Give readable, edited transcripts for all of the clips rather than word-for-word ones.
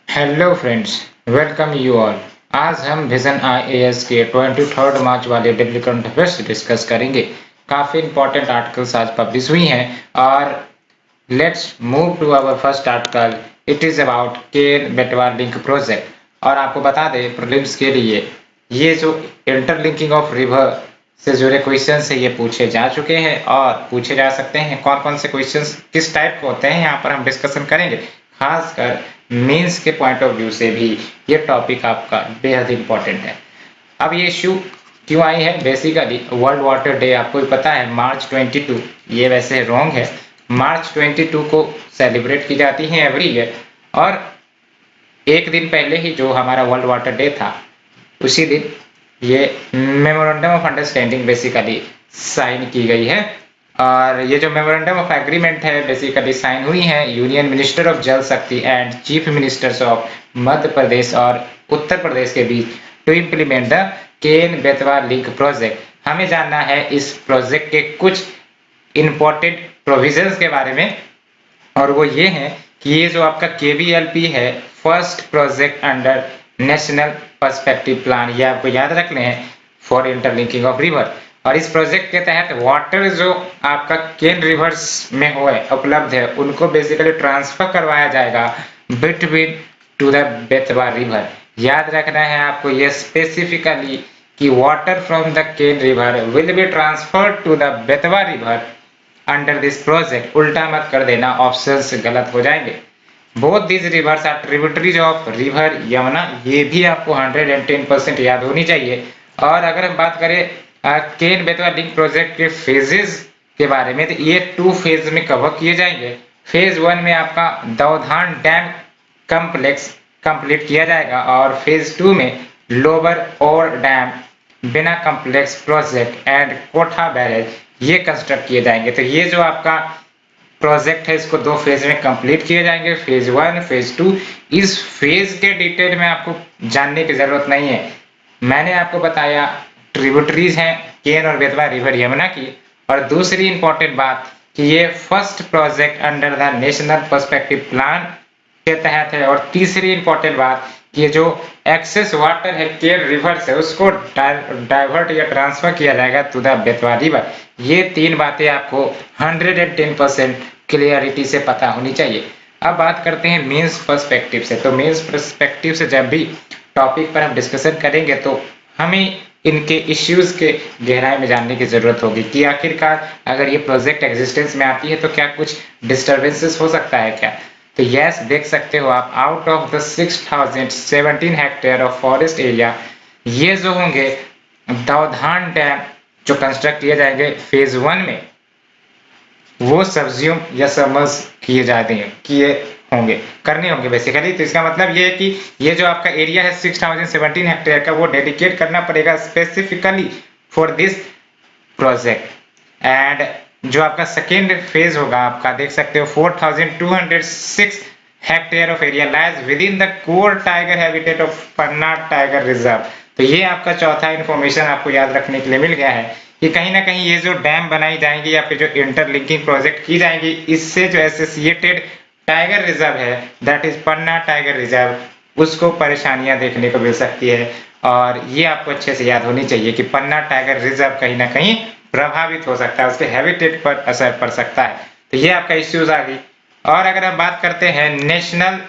Hello friends, welcome you all. आज हम vision IAS के 23 मार्च वाले डेली करंट अफेयर्स डिस्कस करेंगे। काफ़ी इंपॉर्टेंट आर्टिकल्स आज पब्लिश हुई हैं और let's move to our first article. It is about Ken Betwa link project. और आपको बता दें प्रीलिम्स के लिए ये जो इंटरलिंकिंग ऑफ रिवर से जुड़े क्वेश्चन है ये पूछे जा चुके हैं और पूछे जा सकते हैं। कौन कौन से क्वेश्चंस किस टाइप के होते हैं यहाँ पर हम डिस्कशन करेंगे। खासकर मेंस के पॉइंट ऑफ व्यू से भी ये टॉपिक आपका बेहद इंपॉर्टेंट है। अब ये इश्यू क्यों आई है, बेसिकली वर्ल्ड वाटर डे आपको भी पता है मार्च 22, ये वैसे रॉन्ग है। मार्च 22 को सेलिब्रेट की जाती है एवरी ईयर और एक दिन पहले ही जो हमारा वर्ल्ड वाटर डे था उसी दिन ये memorandum of understanding basically sign की गई है। और ये जो मेमोरेंडम ऑफ एग्रीमेंट है बेसिकली साइन हुई है union minister of Jal Shakti and chief ministers of Madhya Pradesh और उत्तर प्रदेश के बीच to implement the Ken Betwa link project. हमें जानना है इस प्रोजेक्ट के कुछ इंपॉर्टेंट प्रोविजंस के बारे में और वो ये है कि ये जो आपका केवीएलपी है first project under national perspective plan, ये आपको याद रखने हैं फॉर इंटरलिंकिंग ऑफ रिवर। और इस प्रोजेक्ट के तहत वाटर जो आपका केन रिवर्स में हो उपलब्ध है उनको बेसिकली ट्रांसफर करवाया जाएगा between to the Betwa river. याद रखना है आपको ये स्पेसिफिकली कि water from the Ken river will be transferred to the Betwa river under this project. उल्टा मत कर देना, ऑप्शंस गलत हो जाएंगे। Both this rivers are tributaries of river Yamuna, ये भी आपको 110% याद होनी चाहिए। और अगर हम बात करें केन बेतवा लिंक प्रोजेक्ट के फेजेस के बारे में तो ये 2 फेज में कवर किए जाएंगे। फेज 1 में आपका दौधान डैम कम्प्लेक्स कंप्लीट किया जाएगा और फेज 2 में लोअर और डैम बिना कम्प्लेक्स प्रोजेक्ट एंड कोठा बैरेज ये कंस्ट्रक्ट किए जाएंगे। तो ये जो आपका प्रोजेक्ट है इसको 2 फेज में कंप्लीट किए जाएंगे, फेज 1 फेज 2। इस फेज के डिटेल में आपको जानने की जरूरत नहीं है। मैंने आपको बताया ट्रिब्यूटरीज हैं केन और बेतवा रिवर यमुना की। और दूसरी इंपॉर्टेंट बात कि ये first project under the national perspective plan के तहत है। और तीसरी इंपॉर्टेंट बात कि ये जो एक्सेस वाटर है केन रिवर से उसको डाइवर्ट या ट्रांसफर किया जाएगा टू द बेतवा रिवर। ये 3 बातें आपको 110% क्लियरिटी से पता होनी चाहिए। अब बात करते हैं मेंस पर्सपेक्टिव से। तो मेंस पर्सपेक्टिव से जब भी टॉपिक पर हम डिस्कशन करेंगे तो हमें इनके इश्यूज के गहराई में जानने की जरूरत होगी कि आखिरकार अगर ये प्रोजेक्ट एग्जिस्टेंस में आती है तो क्या कुछ डिस्टर्बेंसेस हो सकता है क्या। तो यस, देख सकते हो आप out of the 6017 hectare of forest area ये जो होंगे दौधान डैम जो कंस्ट्रक्ट किए जाएंगे फेज 1 में वो सब्ज्यूम या सबमर्ज किए जाते हैं किए होंगे करने होंगे बेसिकली। तो इसका मतलब ये है कि ये जो आपका एरिया है 6017 हेक्टेयर का वो डेडिकेट करना पड़ेगा specifically for this project. And जो आपका सेकेंड फेज होगा आपका देख सकते हो 4206 hectare of area lies with in the core tiger habitat of Panna tiger reserve. तो ये आपका चौथा इंफॉर्मेशन आपको याद रखने के लिए मिल गया है कि कहीं ना कहीं ये जो डैम बनाई जाएंगी या फिर जो इंटरलिंकिंग प्रोजेक्ट की जाएंगी इससे जो एसोसिएटेड टाइगर रिजर्व है that is Panna tiger reserve उसको परेशानियां देखने को मिल सकती है। और ये आपको अच्छे से याद होनी चाहिए कि पन्ना टाइगर रिजर्व कहीं ना कहीं प्रभावित हो सकता है, उसके हैबिटेट पर असर पड़ सकता है। तो ये आपका इश्यूज आ गई। और अगर हम बात करते हैं नेशनल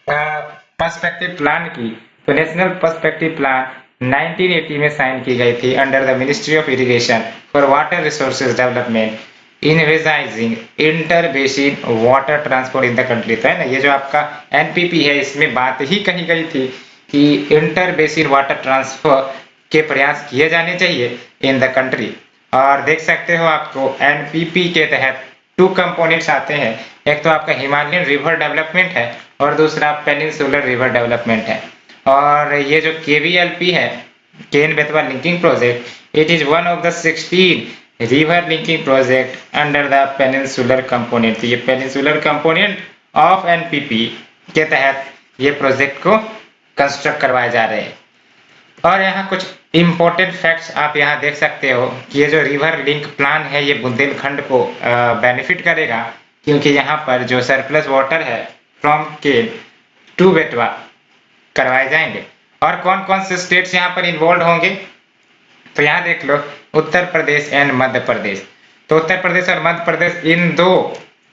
पर्सपेक्टिव प्लान की तो नेशनल पर्सपेक्टिव प्लान 1980 में साइन की गई थी under the ministry of irrigation for water resources development envisaging inter basin water transport in the country. तो है ना, ये जो आपका एनपीपी है इसमें बात ही कही गई थी कि इंटर बेसिन वाटर ट्रांसफर के प्रयास किए जाने चाहिए इन द कंट्री। और देख सकते हो आपको एनपीपी के तहत 2 कंपोनेंट्स आते हैं, एक तो आपका हिमालयन रिवर डेवलपमेंट है और दूसरा पेनिनसुलर रिवर डेवलपमेंट है। और ये जो केवीएलपी है Ken Betwa linking project it is one of the 16 river linking project under the peninsular component. ये पेनिनसुलर कंपोनेंट ऑफ एनपीपी के तहत ये प्रोजेक्ट को कंस्ट्रक्ट करवाए जा रहे हैं। और यहाँ कुछ इंपॉर्टेंट फैक्ट्स आप यहाँ देख सकते हो कि ये जो रिवर लिंक प्लान है ये बुंदेलखंड को बेनिफिट करेगा क्योंकि यहाँ पर जो सरप्लस वाटर है फ्रॉम केन टू बेतवा करवाए जाएंगे। और कौन कौन से स्टेट्स यहाँ पर इन्वॉल्व होंगे, तो यहाँ देख लो उत्तर प्रदेश एंड मध्य प्रदेश। तो उत्तर प्रदेश और मध्य प्रदेश इन दो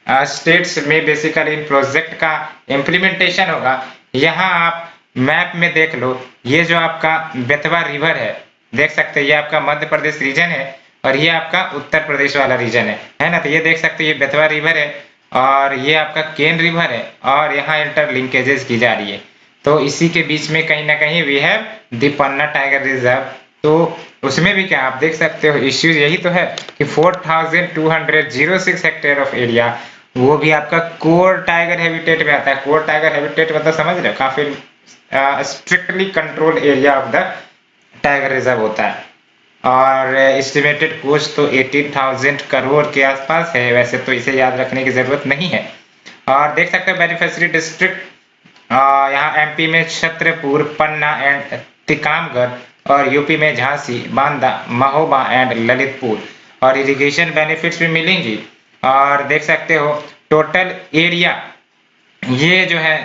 स्टेट्स में बेसिकली इन प्रोजेक्ट का इम्प्लीमेंटेशन होगा। यहाँ आप मैप में देख लो, ये जो आपका बेतवा रिवर है देख सकते हैं, ये आपका मध्य प्रदेश रीजन है और ये आपका उत्तर प्रदेश वाला रीजन है ना। तो ये देख सकते हैं ये बेतवा रिवर है और ये आपका केन रिवर है और यहाँ इंटरलिंकेजेस की जा रही है। तो इसी के बीच में कहीं ना कहीं we have the Panna tiger reserve. तो उसमें भी क्या आप देख सकते हो इश्यूज यही तो है कि 4206 हेक्टेयर ऑफ एरिया वो भी आपका कोर टाइगर हैबिटेट में आता है। कोर टाइगर हैबिटेट मतलब समझ रहे हो, काफी strictly control area of the tiger reserve होता है। और एस्टिमेटेड कॉस्ट तो 18,000 करोड़ के आसपास है, वैसे तो इसे याद रखने की जरूरत नहीं है। और देख सकते हो बेनिफिशियरी डिस्ट्रिक्ट यहाँ एमपी में छतरपुर, पन्ना एंड टीकमगढ़ और यूपी में झांसी, बांदा, महोबा एंड ललितपुर। और इरिगेशन बेनिफिट्स भी मिलेंगी। और देख सकते हो टोटल एरिया ये जो है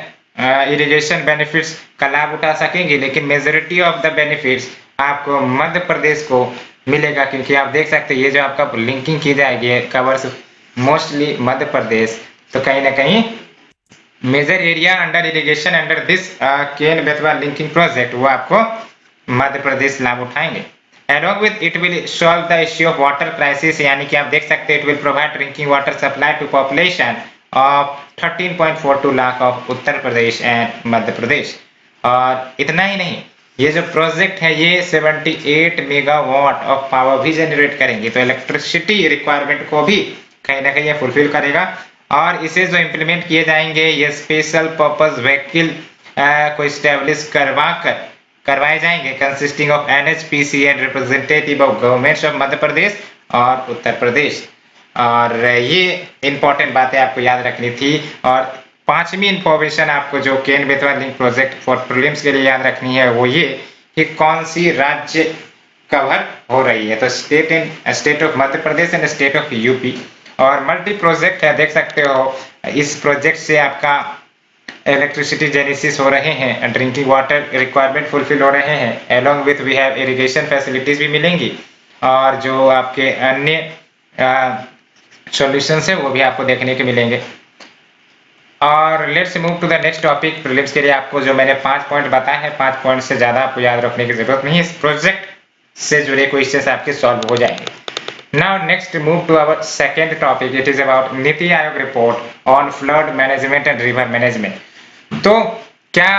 इरिगेशन बेनिफिट्स का लाभ उठा सकेंगे, लेकिन मेजोरिटी ऑफ द बेनिफिट्स आपको मध्य प्रदेश को मिलेगा, क्योंकि आप देख सकते हैं ये जो आपका लिंकिंग की जाएगी कवर्स मोस्टली मध्य प्रदेश। तो कहीं ना कहीं major area under irrigation under this Ken Betwa linking project वो आपको मध्य प्रदेश लाभ उठाएंगे। Along with it will solve the issue of water crisis, यानी कि आप देख सकते हैं it will provide drinking water supply to population of 13.42 lakh of Uttar Pradesh and Madhya Pradesh. और इतना ही नहीं, ये जो प्रोजेक्ट है ये 78 मेगावाट ऑफ पावर भी जनरेट करेंगे, तो इलेक्ट्रिसिटी रिक्वायरमेंट को भी कहीं ना कहीं ये फुलफिल करेगा। और इसे जो इम्प्लीमेंट किए जाएंगे ये स्पेशल पर्पज व्हीकल को स्टैब्लिश करवाए जाएंगे consisting of NHPC and representative of governments of Madhya Pradesh और उत्तर प्रदेश। और ये इंपॉर्टेंट बातें आपको याद रखनी थी। और पांचवी इंफॉर्मेशन आपको जो Ken Betwa link project for prelims के लिए याद रखनी है वो ये कि कौन सी राज्य कवर हो रही है। तो state of Madhya Pradesh and state of UP. और मल्टी प्रोजेक्ट है, देख सकते हो इस प्रोजेक्ट से आपका इलेक्ट्रिसिटी जेनेसिस हो रहे हैं, ड्रिंकिंग वाटर रिक्वायरमेंट फुलफिल हो रहे हैं, along with we have irrigation facilities भी मिलेंगी और जो आपके अन्य सॉल्यूशंस है वो भी आपको देखने के मिलेंगे। और let's move to the next topic. Prelims के लिए आपको जो मैंने 5 पॉइंट बताए हैं, 5 पॉइंट से ज्यादा आपको याद रखने की जरूरत नहीं है, इस प्रोजेक्ट से जुड़े क्वेश्चंस आपके सॉल्व हो जाएंगे। Now next move to our second topic. It is about NITI Aayog report on flood management and river management. तो क्या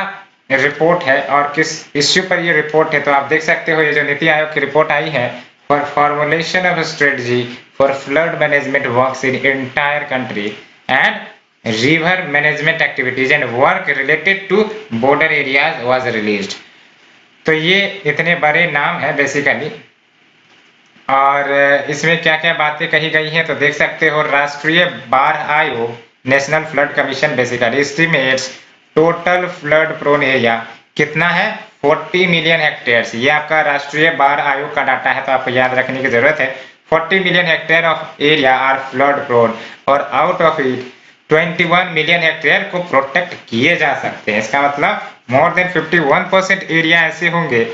रिपोर्ट है और किस इश्यू पर ये रिपोर्ट है, तो आप देख सकते हो ये जो नीति आयोग की रिपोर्ट आई है for formulation of strategy for flood management works in entire country and river management activities and work related to border areas was released. तो ये इतने बड़े नाम है बेसिकली, और इसमें क्या क्या बातें कही गई हैं तो देख सकते हो राष्ट्रीय बाढ़ आयोग national flood commission basically estimates total flood prone area कितना है 40 मिलियन हेक्टेयर्स। ये आपका राष्ट्रीय बाढ़ आयोग का डाटा है, तो आपको याद रखने की जरूरत है। 40 million hectare of area are flood prone और out of it 21 million hectare को प्रोटेक्ट किए जा सकते हैं। इसका मतलब मोर देन 51% एरिया ऐसे होंगे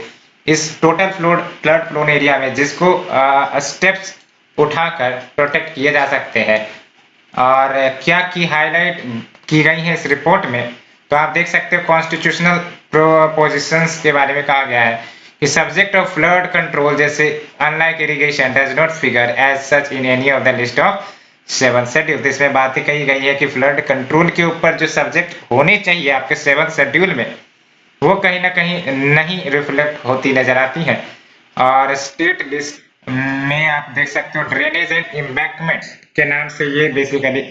इस टोटल फ्लड प्रोन एरिया में जिसको स्टेप्स उठाकर प्रोटेक्ट किए जा सकते हैं। और क्या की हाईलाइट की गई है इस रिपोर्ट में, तो आप देख सकते हो कॉन्स्टिट्यूशनल प्रोपोजिशंस के बारे में कहा गया है कि सब्जेक्ट ऑफ फ्लड कंट्रोल जैसे unlike irrigation does not figure as such in any of the list of 7th schedule. तो इसमें बातें कही गई है कि फ्लड कंट्रोल के ऊपर जो सब्जेक्ट होने चाहिए आपके 7th शेड्यूल में वो कहीं ना कहीं नहीं रिफ्लेक्ट होती नजर आती है। और स्टेट लिस्ट में आप देख सकते हो ड्रेनेज एंड एम्बैंकमेंट के नाम से ये बेसिकली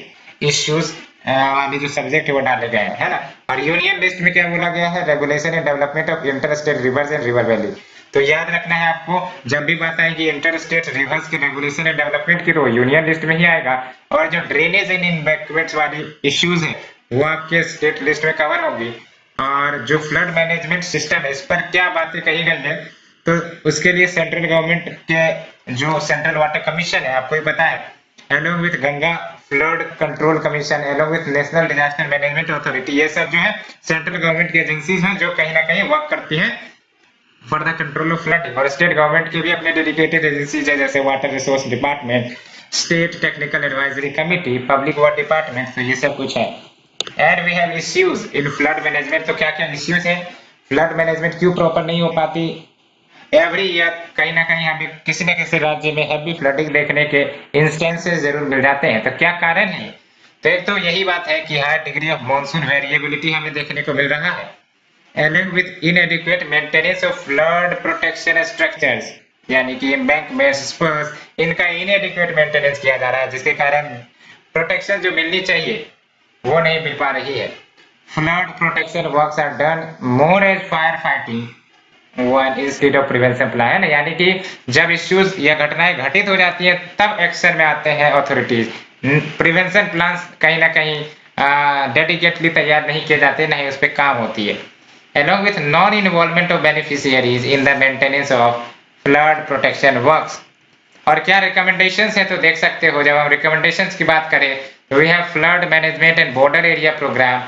इश्यूज वाले जो सब्जेक्ट है वो डाले गए हैं, है ना। और यूनियन लिस्ट में क्या बोला गया है regulation and development of inter state reverse and river valley. तो याद रखना है आपको जब भी बात आएगी इंटर स्टेट रिवर्स के रेगुलेशन एंड डेवलपमेंट की तो यूनियन लिस्ट में ही आएगा, और जो ड्रेनेज एंड एम्बैंकमेंट्स वाली इश्यूज है वो आपके स्टेट लिस्ट में कवर होगी। और जो फ्लड मैनेजमेंट सिस्टम है इस पर क्या बातें कही गई है, तो उसके लिए सेंट्रल गवर्नमेंट के जो सेंट्रल वाटर कमीशन है आपको ही पता है, along with Ganga flood control commission along with national disaster management authority, ये सब जो है सेंट्रल गवर्नमेंट की एजेंसीज हैं जो कहीं ना कहीं वर्क करती हैं for the control of flooding. और स्टेट गवर्नमेंट की भी अपने डेडिकेटेड एजेंसीज है, जैसे water resource department, state technical advisory committee, public water department, तो ये सब कुछ है। And we have issues in flood management, तो क्या क्या इश्यूज हैं, फ्लड मैनेजमेंट क्यों प्रॉपर नहीं हो पाती। एवरी ईयर कहीं ना कहीं हमें किसी न किसी राज्य में हैवी फ्लडिंग देखने के इंस्टेंसेस जरूर मिल जाते हैं, तो क्या कारण है। तो एक तो यही बात है कि high degree of monsoon variability हमें देखने को मिल रहा है, along with inadequate maintenance of flood protection structures, यानी कि एम्बैंकमेंट्स, स्पर्स, इनका inadequate मेंटेनेंस किया जा रहा है, जिसके कारण प्रोटेक्शन जो मिलनी चाहिए वो नहीं मिल पा रही है। Flood protection works are done more as fire fighting one instead of prevention plan, है ना, यानी कि जब इश्यूज या घटनाएं घटित हो जाती है तब एक्शन में आते हैं अथॉरिटीज। प्रिवेंशन प्लान कहीं ना कहीं डेडिकेटली तैयार नहीं किए जाते, नहीं उस पर काम होती है। along with non-involvement of beneficiaries in the maintenance of flood protection works। और क्या रिकमेंडेशंस है, तो देख सकते हो जब हम रिकमेंडेशंस की बात करें तो we have flood management and border area programme,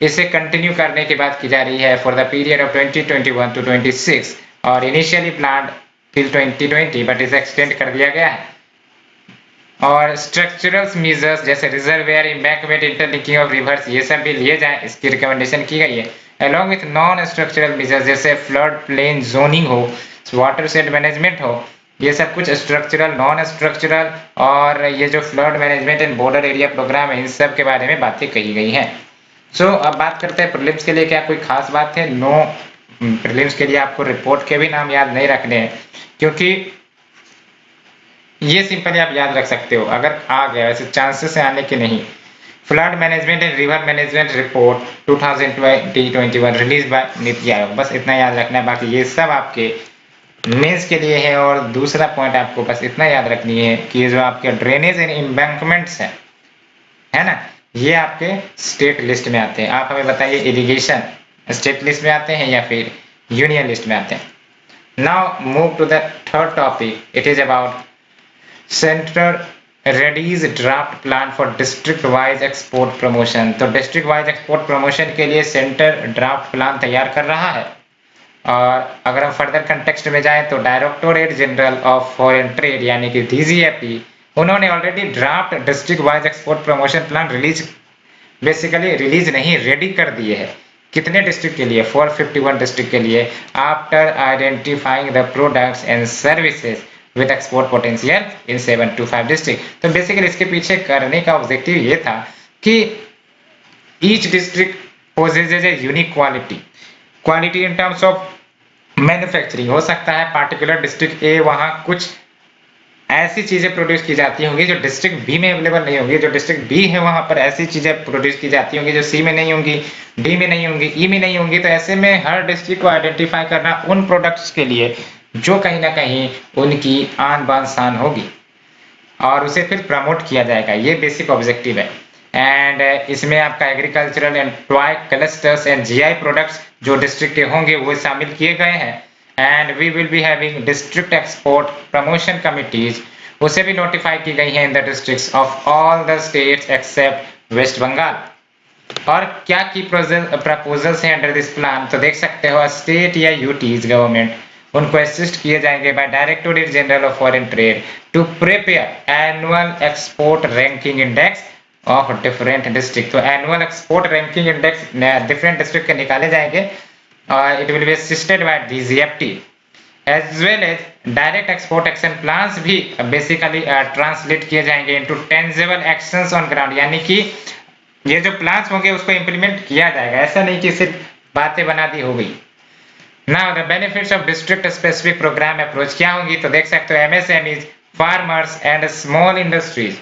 इसे कंटिन्यू करने की बात की जा रही है for the period of 2021 to 26, और इनिशियली प्लान टिल 2020 बट इसे एक्सटेंड कर दिया गया है। और स्ट्रक्चरल मेजर्स जैसे reservoir, embankment, interlinking of rivers, ये सब भी लिए जाए, इसकी रिकमेंडेशन की गई है। along with non structural measures जैसे फ्लड प्लेन जोनिंग हो, वाटर शेड मैनेजमेंट हो, ये सब कुछ स्ट्रक्चरल, नॉन स्ट्रक्चरल, और ये जो flood management and border area programme है, इन सब के बारे में बातें कही गई हैं। सो अब बात करते हैं प्रीलिम्स के लिए क्या कोई खास बात है। नो, प्रीलिम्स के लिए आपको रिपोर्ट के भी नाम याद नहीं रखने हैं, क्योंकि ये सिंपली आप याद रख सकते हो अगर आ गया, वैसे चांसेस है आने के नहीं। Flood management and river management report 2020-21 release by NITI Aayog, बस इतना याद रखना है। बाकी ये सब आपके मेंस के लिए है। और दूसरा पॉइंट आपको बस इतना याद रखनी है कि जो आपके ड्रेनेज एंड एम्बैंकमेंट्स है ना, ये आपके स्टेट लिस्ट में आते हैं। आप हमें बताइए इरिगेशन स्टेट लिस्ट में आते हैं या फिर यूनियन लिस्ट में आते हैं। Now move to the third topic, it is about centre readies draft plan for district wise export promotion. तो डिस्ट्रिक्ट वाइज एक्सपोर्ट प्रमोशन के लिए सेंटर ड्राफ्ट प्लान तैयार कर रहा है। और अगर हम फर्दर कंटेक्स्ट में जाएं तो directorate general of foreign trade यानी कि DGFT, उन्होंने already draft district wise export promotion plan basically release नहीं, रेडी कर दिए है। कितने डिस्ट्रिक्ट के लिए? 451 डिस्ट्रिक्ट के लिए, after identifying the products and services with export potential in 7 to 5 district. तो बेसिकली इसके पीछे करने का ऑब्जेक्टिव ये था कि each district possesses a unique quality in terms of manufacturing. हो सकता है पार्टिकुलर डिस्ट्रिक्ट ए वहां कुछ ऐसी चीजें प्रोड्यूस की जाती होंगी जो डिस्ट्रिक्ट बी में अवेलेबल नहीं होंगी, जो डिस्ट्रिक्ट बी है वहां पर ऐसी चीजें प्रोड्यूस की जाती होंगी जो सी में नहीं होंगी, डी में नहीं होंगी, ई में नहीं होंगी। तो ऐसे में हर डिस्ट्रिक्ट को आइडेंटिफाई करना उन प्रोडक्ट्स के लिए जो कहीं ना कहीं उनकी आन बान शान होगी, और उसे फिर प्रमोट किया जाएगा। ये बेसिक ऑब्जेक्टिव है। एंड इसमें आपका agricultural and toy clusters and GI products जो डिस्ट्रिक्ट के होंगे वो शामिल किए गए हैं। And we will be having district export promotion committees, उसे भी नोटिफाई की गई है in the districts of all the states except West Bengal. और क्या की प्रपोजल्स हैं अंडर दिस प्लान, तो देख सकते हो स्टेट या यूटीज गवर्नमेंट उनको असिस्ट किए जाएंगे by directorate general of foreign trade to prepare annual export ranking index of different district. तो annual export ranking index different district के निकाले जाएंगे और it will be assisted by DGFT as well as direct export action plans भी basically translate किए जाएंगे into tangible actions on ground, यानी कि ये जो प्लान्स होंगे उसको इंप्लीमेंट किया जाएगा। ऐसा नहीं कि सिर्फ बातें बना दी हो गई। Now the benefits of district specific program approach क्या होंगी, तो देख सकते हो MSMEs, farmers and small industries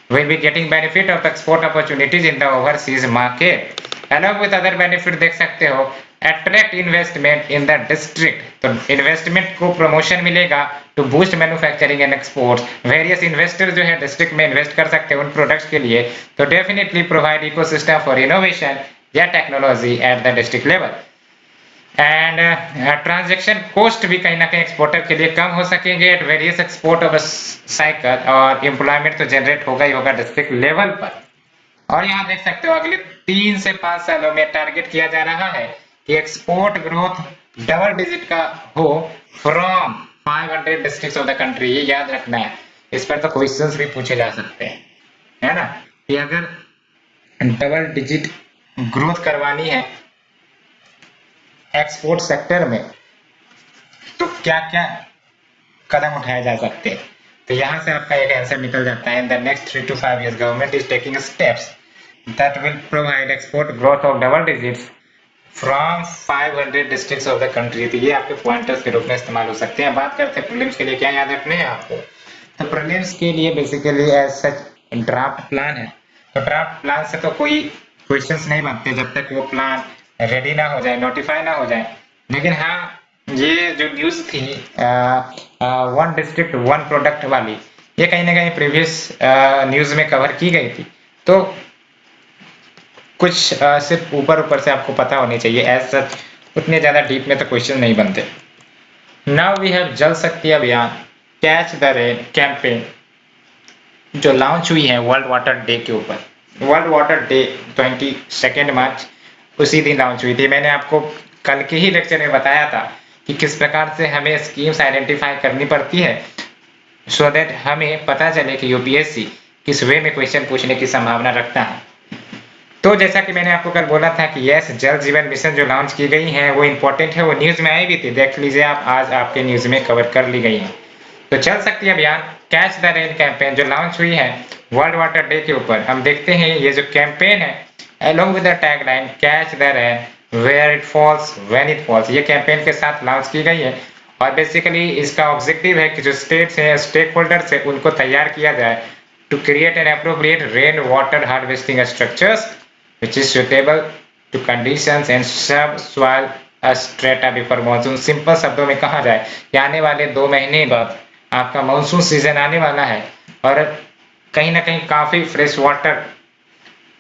will be getting benefit of export opportunities in the overseas market. Along with other benefit देख सकते हो attract investment in the district, तो investment को promotion मिलेगा to boost manufacturing and exports. Various investors जो है district में invest कर सकते हैं उन products के लिए, तो definitely provide ecosystem for innovation या technology at the district level. And transaction cost भी कहीं ना कहीं एक्सपोर्टर के लिए कम हो सकेंगे at various export of cycle, और एम्प्लॉयमेंट तो जनरेट होगा ही होगा डिस्ट्रिक्ट लेवल पर। और यहाँ देख सकते हो अगले 3 से 5 सालों में टारगेट किया जा रहा है कि एक्सपोर्ट ग्रोथ डबल डिजिट का हो from 500 districts of the country. ये याद रखना है, इस पर तो क्वेश्चंस भी पूछे जा सकते हैं, है ना, कि अगर डबल डिजिट ग्रोथ करवानी है एक्सपोर्ट सेक्टर में तो क्या क्या कदम उठाए जा सकते हैं। तो यहाँ से आपका एक आंसर निकल जाता है, in the next 3 to 5 years government is taking steps that will provide export growth of double digits from 500 districts of the country। तो ये आपके पॉइंटर्स के रूप में इस्तेमाल हो सकते हैं। बात करते हैं प्रीलिम्स के लिए क्या याद रखने हैं आपको। तो प्रीलिम्स के लिए basically as such draft plan है, तो ड्राफ्ट प्लान से तो कोई क्वेश्चंस नहीं बनते जब तक वो प्लान रेडी ना हो जाए, नोटिफाई ना हो जाए। लेकिन हाँ, ये जो न्यूज थी वन डिस्ट्रिक्ट वन प्रोडक्ट वाली, ये कहीं ना कहीं प्रीवियस न्यूज में कवर की गई थी, तो कुछ सिर्फ ऊपर ऊपर से आपको पता होनी चाहिए, एज सच उतने ज्यादा डीप में तो क्वेश्चन नहीं बनते। नाउ वी हैव जल शक्ति अभियान कैच द रेन कैंपेन, जो लॉन्च हुई है वर्ल्ड वाटर डे के ऊपर। वर्ल्ड वाटर डे 22 मार्च उसी दिन लॉन्च हुई थी। मैंने आपको कल के ही लेक्चर में बताया था कि किस प्रकार से हमें स्कीम्स आइडेंटिफाई करनी पड़ती है सो दैट हमें पता चले कि यूपीएससी किस वे में क्वेश्चन पूछने की संभावना रखता है। तो जैसा कि मैंने आपको कल बोला था कि यस, जल जीवन मिशन जो लॉन्च की गई है वो इम्पोर्टेंट है, वो न्यूज में आई भी थी, देख लीजिए आप, आज आपके न्यूज में कवर कर ली गई है। तो जल शक्ति अभियान कैच द रेन कैंपेन जो लॉन्च हुई है वर्ल्ड वाटर डे के ऊपर, हम देखते हैं ये जो कैंपेन है along with the tagline catch the rain where it falls when it falls, ये कैंपेन के साथ लॉन्च की गई है। और बेसिकली इसका ऑब्जेक्टिव है कि जो स्टेट्स हैं, स्टेक होल्डर्स है, उनको तैयार किया जाए to create an appropriate rain water harvesting structures which is suitable to conditions and subsoil strata before monsoon। Simple शब्दों में कहा जाए कि आने वाले 2 महीने बाद आपका मानसून सीजन आने वाला है और कहीं ना कहीं काफी फ्रेश वाटर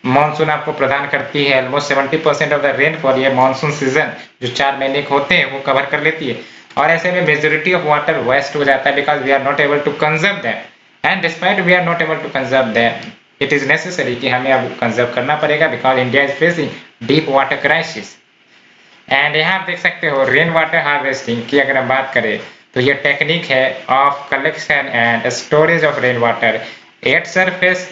मानसून आपको प्रदान करती है। ऑलमोस्ट 70% ऑफ द रेनफॉल ये मानसून सीजन जो 4 महीने के होते हैं वो कवर कर लेती है। और ऐसे में मेजोरिटी ऑफ वाटर वेस्ट हो जाता है because we are not able to conserve them, and despite we are not able to conserve them it is necessary कि हमें अब कंजर्व करना पड़ेगा because India is facing deep water crisis. And यहाँ आप देख सकते हो रेन वाटर हार्वेस्टिंग की अगर हम बात करें तो ये टेक्निक है of collection and storage of rain water at surface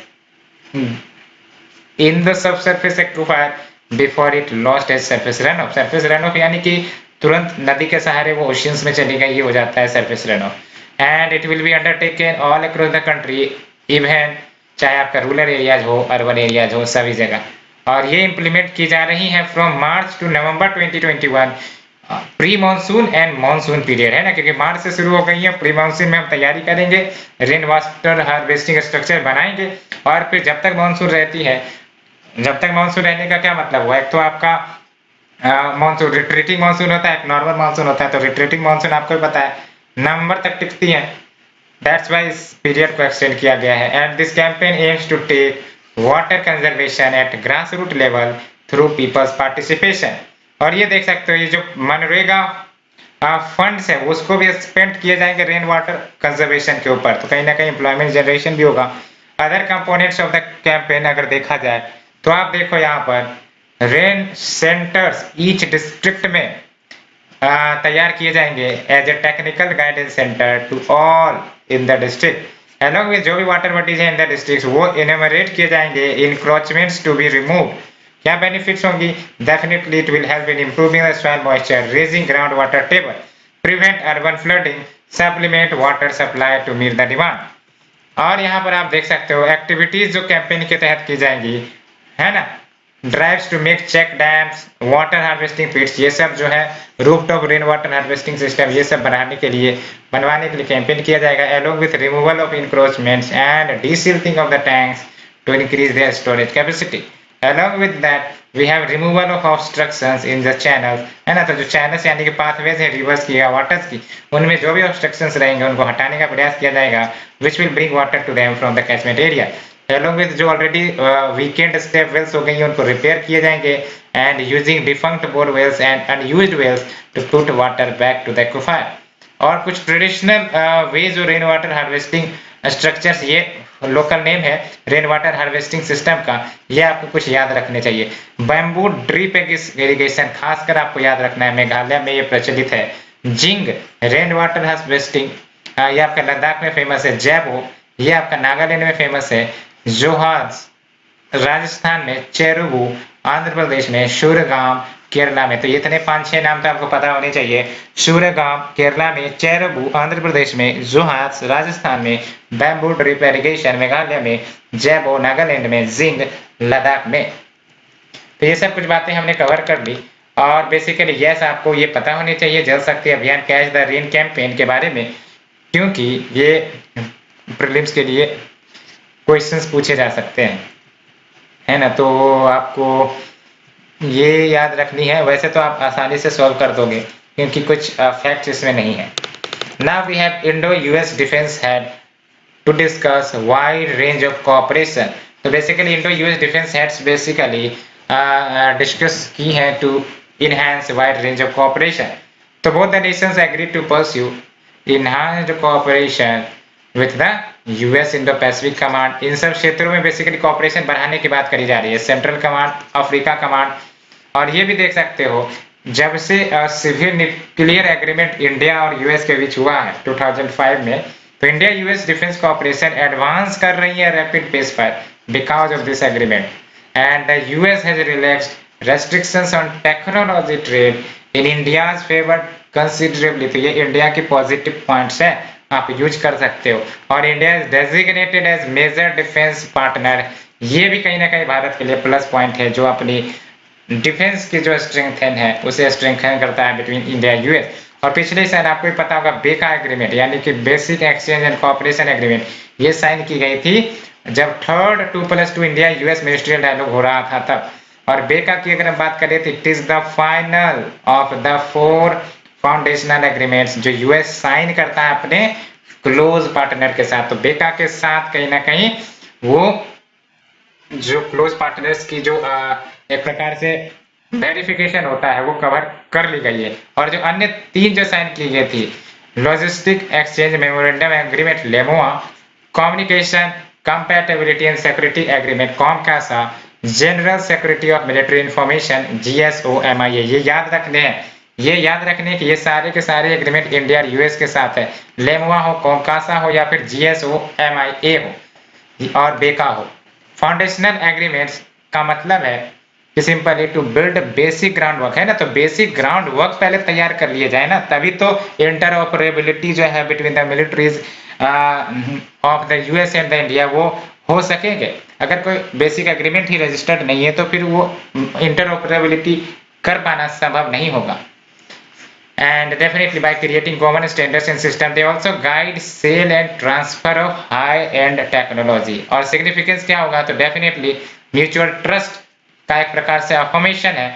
in the subsurface aquifer before it lost as surface run off. Surface run off यानी कि तुरंत नदी के सहारे वो ओशियंस में चली गई, ये हो जाता है surface run of. And it will be undertaken all across the country, even चाहे आपका रूरल एरियाज हो, अर्बन एरियाज हो, सभी जगह। और ये इंप्लीमेंट की जा रही है from March two November 2021, pre monsoon and monsoon period, है ना, क्योंकि मार्च से शुरू हो गई है। प्री मानसून में हम तैयारी करेंगे, रेन वाटर हार्वेस्टिंग स्ट्रक्चर बनाएंगे, और फिर जब तक मानसून रहती है, जब तक मानसून रहने का क्या मतलब हुआ, एक तो आपका मानसून रिट्रीटिंग मानसून होता है, एक नॉर्मल मानसून होता है। तो रिट्रीटिंग मानसून आपको भी पता है नवंबर तक टिकती है, दैट्स वाई इस पीरियड को एक्सटेंड किया गया है। And this campaign aims to take water conservation at grass root level through people's participation. और ये देख सकते हो ये जो मनरेगा फंड्स है उसको भी स्पेंड किए जाएंगे रेन वाटर कंजर्वेशन के ऊपर, तो कहीं ना कहीं एम्प्लॉयमेंट जनरेशन भी होगा। Other components of the campaign अगर देखा जाए तो आप देखो यहाँ पर रेन सेंटर्स ईच डिस्ट्रिक्ट में तैयार किए जाएंगे as a technical guidance centre to all in the district. Along with जो भी वाटर बॉडीज है इन द डिस्ट्रिक्ट वो इनमरेट किए जाएंगे, इंक्रोचमेंट्स टू बी रिमूव। क्या बेनिफिट्स होंगी? Definitely it will help in improving the soil moisture, raising ground water table, prevent urban flooding, supplement water supply to meet the demand. और यहाँ पर आप देख सकते हो एक्टिविटीज जो कैंपेन के तहत की जाएंगी, है ना, drives to make check dams, water harvesting pits, ये सब जो है rooftop rain water harvesting system, ये सब बनवाने के लिए कैंपेन किया जाएगा। Along with removal of encroachments and desilting of the tanks to increase their storage capacity. Along with that, we have removal of obstructions in the channels, है ना। तो जो चैनल्स यानी कि पाथवेज है रिवर्स की या वाटर्स की, उनमें जो भी ऑब्स्ट्रक्शंस रहेंगे उनको हटाने का प्रयास किया जाएगा, which will bring water to them from the catchment area। Along with जो ऑलरेडी वीकेंड स्टेप वेल्स हो गई हैं उनको रिपेयर किए जाएंगे, and using defunct bore wells and unused wells to put water back to the aquifer. और कुछ traditional way जो रेन वाटर हार्वेस्टिंग स्ट्रक्चर्स, ये लोकल नेम है रेन वाटर हार्वेस्टिंग सिस्टम का, ये आपको कुछ याद रखने चाहिए। बैम्बू ड्रिप इरिगेशन खासकर आपको याद रखना है, मेघालय में ये प्रचलित है। जिंग रेन वाटर हार्वेस्टिंग, ये आपका लद्दाख में फेमस है। जैबो ये आपका नागालैंड में फेमस है। जोहाज राजस्थान में। चेरुवु आंध्र प्रदेश में। शुरगाम केरला में। तो ये इतने 5-6 नाम तो आपको पता होने चाहिए। शुरगाम केरला में, चेरुवु आंध्र प्रदेश में, जोहाज राजस्थान में, बैम्बू ड्रिप इरिगेशन मेघालय में, जैबो नागालैंड में, जिंग लद्दाख में। तो ये सब कुछ बातें हमने कवर कर ली। और बेसिकली यस, आपको ये पता होनी चाहिए जल शक्ति अभियान कैच द रेन कैंपेन के बारे में, क्योंकि ये प्रीलिम्स के लिए क्वेश्चंस पूछे जा सकते हैं, है ना। तो आपको ये याद रखनी है। वैसे तो आप आसानी से सॉल्व कर दोगे क्योंकि कुछ फैक्ट्स इसमें नहीं है। Now we have Indo US defence head to discuss wide range of cooperation. तो basically Indo US defence heads basically discuss की है to enhance wide range of cooperation. तो both the nations agreed to pursue enhanced cooperation with the US Indo-Pacific Command। इन सब क्षेत्रों में basically corporation बढ़ाने की बात करी जा रही है। Central command, Africa command. और ये भी देख सकते हो जब से सिविल न्यूक्लियर एग्रीमेंट इंडिया और यूएस के बीच हुआ है 2005 में, तो India US defence cooperation advance कर रही है रैपिड पेस पर because of this agreement, and the US has relaxed restrictions on technology trade in India's favor considerably। तो ये इंडिया के पॉजिटिव पॉइंट्स है, आप यूज कर सकते हो। और India is designated as major defence partner, ये भी कहीं ना कहीं भारत के लिए प्लस पॉइंट है, जो अपनी डिफेंस की जो स्ट्रेंथन है उसे स्ट्रेंथन करता है बिटवीन इंडिया यूएस। और पिछले साल आपको पता होगा बेका एग्रीमेंट यानी कि basic exchange and cooperation agreement, ये साइन की गई थी जब third 2+2 India US ministerial dialogue हो रहा था तब। और बेका की अगर हम बात करें तो it is the final of the 4 foundational agreements जो यूएस साइन करता है अपने क्लोज पार्टनर के साथ। तो बेका के साथ कहीं ना कहीं वो जो क्लोज पार्टनर्स की जो एक प्रकार से वेरिफिकेशन होता है वो कवर कर ली गई है। और जो अन्य 3 जो साइन की गई थी, logistic exchange memorandum agreement LEMOA, communication compatibility and security agreement COMCASA, general security of military information GSOMIA, ये याद रखने हैं। ये याद रखने कि ये सारे के सारे एग्रीमेंट इंडिया और यूएस के साथ है, लेमोआ हो, कॉमकासा हो या फिर GSOMIA हो और बेका हो। फाउंडेशनल एग्रीमेंट्स का मतलब है कि simply to build basic ground work, है ना। तो बेसिक ग्राउंड वर्क पहले तैयार कर लिए जाए ना, तभी तो इंटरऑपरेबिलिटी जो है between the militaries of the US and the India वो हो सकेंगे। अगर कोई बेसिक एग्रीमेंट ही रजिस्टर्ड नहीं है तो फिर वो इंटरऑपरेबिलिटी कर पाना संभव नहीं होगा। And definitely by creating common standards and system, they also guide sale and transfer of high-end technology। और significance क्या होगा, तो definitely mutual trust का एक प्रकार से affirmation है,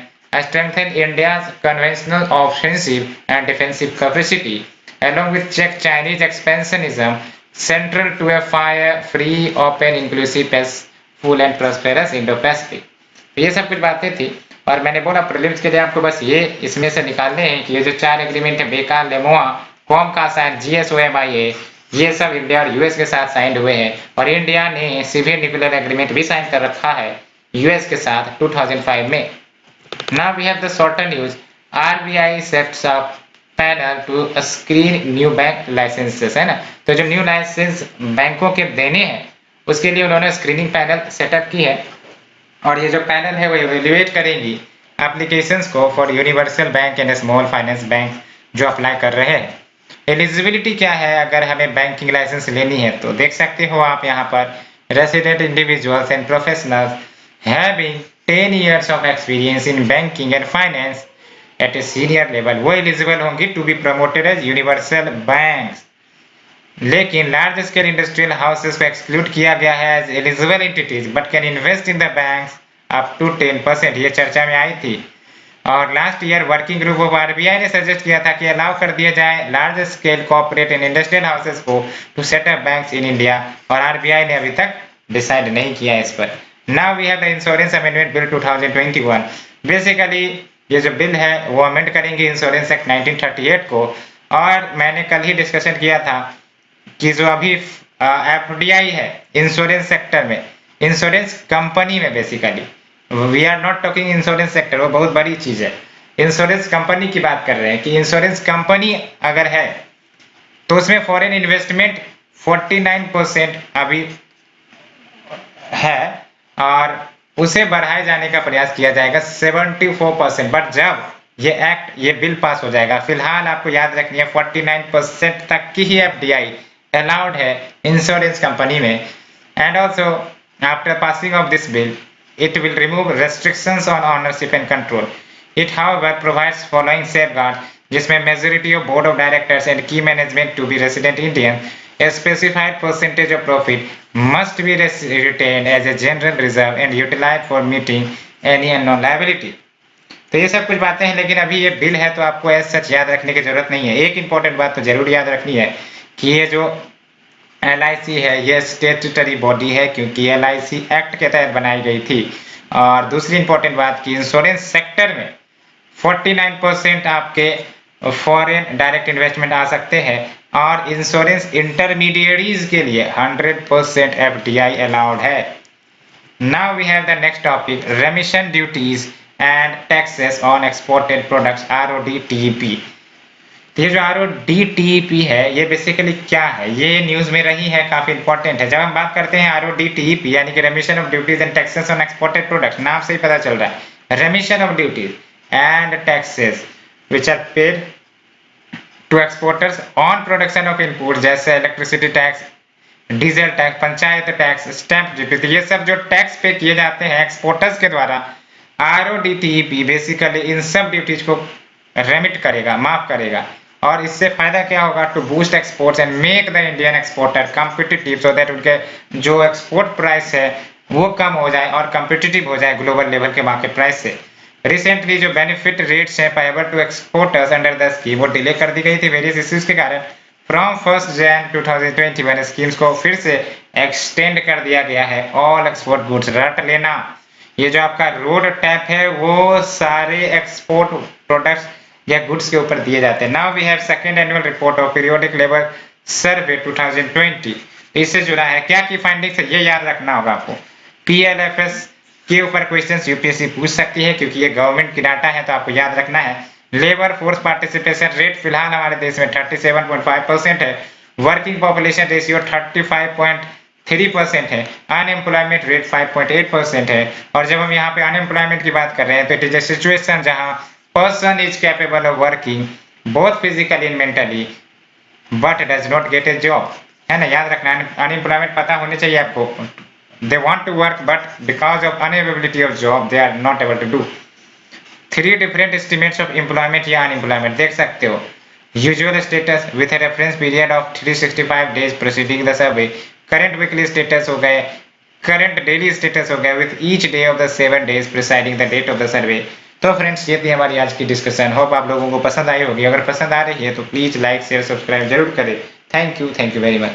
strengthen India's conventional offensive and defensive capacity, along with check Chinese expansionism, central to a fire-free, open, inclusive, peaceful and prosperous Indo-Pacific। तो ये सब कुछ बातें थी और मैंने बोला प्रीलिम्स के लिए आपको बस ये इसमें से निकालने हैं कि ये जो 4 एग्रीमेंट है, बेका, लेमोआ, कॉमकासा, GSOMIA, ये सब इंडिया और यूएस के साथ साइन हुए हैं। और इंडिया ने सिविल न्यूक्लियर एग्रीमेंट भी साइन कर रखा है यूएस के साथ 2005 में। Now we have the shorter news, RBI sets up panel to screen new bank licences, है ना। तो जो न्यू लाइसेंस बैंकों के देने हैं उसके लिए उन्होंने स्क्रीनिंग पैनल सेटअप की है और ये जो पैनल है वो इवेल्युएट करेंगी एप्लीकेशंस को for universal bank and small finance bank जो अप्लाई कर रहे हैं। एलिजिबिलिटी क्या है अगर हमें बैंकिंग लाइसेंस लेनी है, तो देख सकते हो आप यहाँ पर resident individuals and professionals having 10 years of experience in banking and finance at a senior level, वो एलिजिबल होंगी to be promoted as universal banks. लेकिन लार्ज स्केल इंडस्ट्रियल हाउसेस को एक्सक्लूड किया गया है as eligible entities but can invest in the banks up to 10%, ये चर्चा में आई थी। और last year working group of RBI ने सजेस्ट किया था कि अलाउ कर दिया जाए large scale corporate and industrial houses को to set up banks in India, और आरबीआई ने अभी तक डिसाइड नहीं किया इस पर। Now we have the insurance amendment bill 2021। Basically ये जो बिल है वो अमेंड करेंगे इंश्योरेंस एक्ट 1938 को। और मैंने कल ही डिस्कशन किया था कि जो अभी एफडीआई है इंश्योरेंस सेक्टर में, इंश्योरेंस कंपनी में, basically we are not talking insurance sector, वो बहुत बड़ी चीज है। इंश्योरेंस कंपनी की बात कर रहे हैं कि इंश्योरेंस कंपनी अगर है तो उसमें फॉरेन इन्वेस्टमेंट 49% अभी है और उसे बढ़ाए जाने का प्रयास किया जाएगा 74%। बट जब ये बिल पास हो जाएगा, फिलहाल आपको याद रखनी है 49% तक की ही एफडीआई अलाउड है इंश्योरेंस कंपनी में। And also after passing of this bill it will remove restrictions on ownership and control. It however provides following safeguard, जिसमें majority of board of directors and key management to be resident Indian. A specified percentage of profit must be retained as a general reserve and utilized for meeting any unknown liability. तो ये सब कुछ बातें हैं, लेकिन अभी ये bill है तो आपको ऐसा सच याद रखने की जरूरत नहीं है। एक इंपॉर्टेंट बात तो जरूर याद रखनी है कि ये जो LIC है ये स्टेट्यूटरी बॉडी है, क्योंकि LIC एक्ट के तहत बनाई गई थी। और दूसरी इंपॉर्टेंट बात कि इंश्योरेंस सेक्टर में 49% आपके फॉरेन डायरेक्ट इन्वेस्टमेंट आ सकते हैं और इंश्योरेंस इंटरमीडिएरीज के लिए 100% FDI अलाउड है। Now we have the next topic, remission duties and taxes on exported products, RODTEP। ये जो RODTEP है ये बेसिकली क्या है, ये न्यूज में रही है, काफी इंपॉर्टेंट है। जब हम बात करते हैं RODTEP यानी कि remission of duties and taxes on exported products, नाम से ही पता चल रहा है, remission of duties and taxes which are paid to exporters on production of input, जैसे electricity tax, diesel tax, panchayat tax, stamp duty, ये सब जो टैक्स पे किए जाते हैं एक्सपोर्टर्स के द्वारा, RODTEP बेसिकली इन सब ड्यूटीज को रेमिट करेगा, माफ करेगा। और इससे फायदा क्या होगा, to boost exports and make the Indian exporter competitive, so that उनके जो एक्सपोर्ट प्राइस है वो कम हो जाए और कॉम्पिटिटिव हो जाए ग्लोबल लेवल के मार्केट प्राइस से। रिसेंटली जो बेनिफिट रेट्स हैं payable to exporters under the scheme वो डिले कर दी गई थी वेरियस इश्यूज के कारण। फ्रॉम 1 जनवरी 2021 स्कीम्स को फिर से एक्सटेंड कर दिया गया है। ऑल एक्सपोर्ट गुड्स, रट लेना, ये जो आपका रोड टैप है वो सारे एक्सपोर्ट प्रोडक्ट्स या गुड्स के ऊपर दिए जाते हैं। Now we have second annual report of periodic labour survey 2020, इससे जुड़ा है क्या की फाइंडिंग्स है, ये याद रखना होगा आपको। PLFS के ऊपर क्वेश्चंस यूपीएससी पूछ सकती है क्योंकि ये गवर्नमेंट की डाटा है, तो आपको याद रखना है। लेबर फोर्स पार्टिसिपेशन रेट फिलहाल हमारे देश में 37.5% है। वर्किंग पॉपुलेशन रेशियो 35.3% है। अनएम्प्लॉयमेंट रेट 5.8% है। और जब हम यहाँ पे अनएम्प्लॉयमेंट की बात कर रहे हैं तो इट इज अ सिचुएशन जहाँ person is capable of working both physically and mentally but does not get a job, है ना, याद रखना। अनएम्प्लॉयमेंट पता होने चाहिए आपको। they want to work but because of unavailability of job they are not able to do। 3 different estimates of employment या unemployment देख सकते हो। usual status with a reference period of 365 days preceding the survey, current weekly status हो गए, current daily status हो गए with each day of the 7 days preceding the date of the survey। तो friends ये थी हमारी आज की डिस्कशन। होप आप लोगों को पसंद आई होगी। अगर पसंद आ रही है तो प्लीज लाइक शेयर सब्सक्राइब जरूर करें। Thank you very much.